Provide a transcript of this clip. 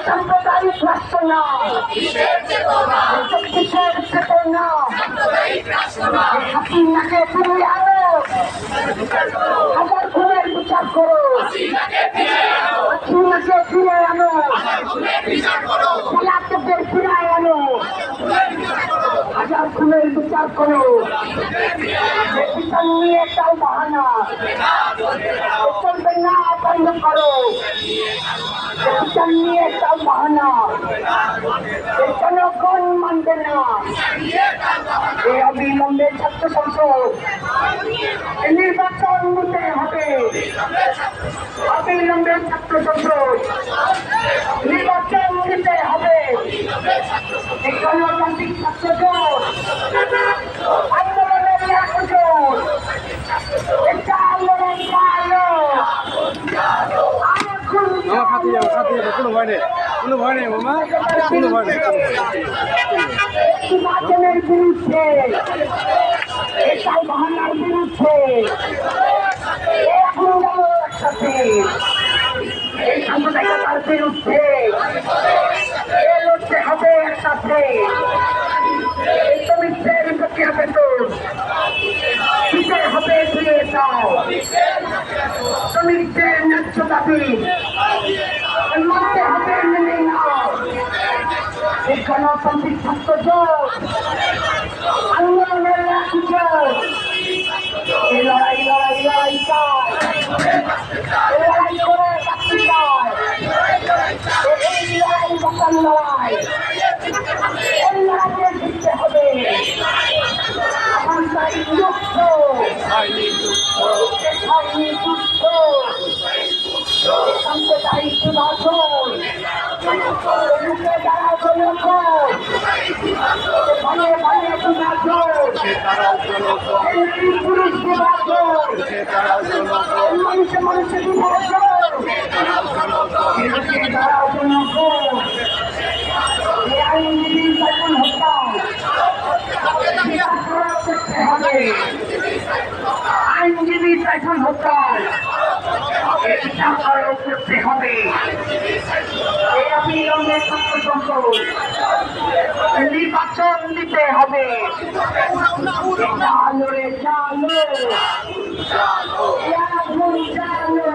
সাম্প্রদায়িক রাষ্ট্র না, কিসের চেতনা, হাসিনাকে ফিরিয়ে আনো, হাজার খুনের বিচার করো, হাসিনাকে ফিরে আনো, পলাতকদের ফিরায় আনো, হাজার খুনের বিচার করো, বিচার নিয়ে তাও বাহানা চলবে না, বন্ধ করো, বিচার নিয়ে তাও বাহানা জনগণ মানবে না। এই অবিলম্বে ছাত্র সংসদ নির্বাচন দিতে হবে, অবিলম্বে ছাত্র সংসদ নির্বাচন দিতে হবে। এই গণতান্ত্রিক ছাত্র জোট আন্দোলনের একজোট, একটা আন্দোলন চালো, কোনো ভয় নেই, কোনো ভয় নেই মামা, কোনো ভয় নেই। নির্বাচনের বিরুদ্ধে, এটাই বাহানার বিরুদ্ধে এখন গেল একসাথে, এই সাম্প্রদায়িকতার বিরুদ্ধে লড়তে হবে একসাথে। এই শ্রমিকদের প্রক্রিয়া বেতন দিতে হবে, দিয়ে দাও শ্রমিকদের ন্যায্য দাবি মানতে হবে, মেনে নাও। এই গণতান্ত্রিক ছাত্র জোট আন্দোলনের একজোট, এই লড়াই লড়াই লড়াই চায়, এই লড়াই করে বাঁচতে চায়, এই লড়াই বাঁচার লড়াই, এই লড়াইয়ে জিততে হবে। সাম্প্রদায়িক যুদ্ধ, যুদ্ধ, সাম্প্রদায়িক বিভাজন, রুখে দাঁড়াও জনগণ, ভালো ভালো বিভাজন, পুরুষ বিভাজন, মানুষে মানুষে বিভাজন, রুখে দাঁড়াও জনগণ। এই আইনজীবী সাইফুল হত্যা করতে হবে, আইনজীবী সাইফুল হত্যা করতে হবে। এই অবিলম্বে ছাত্র সংসদ নির্বাচন দিতে হবে। চালো রে চালো, চালো,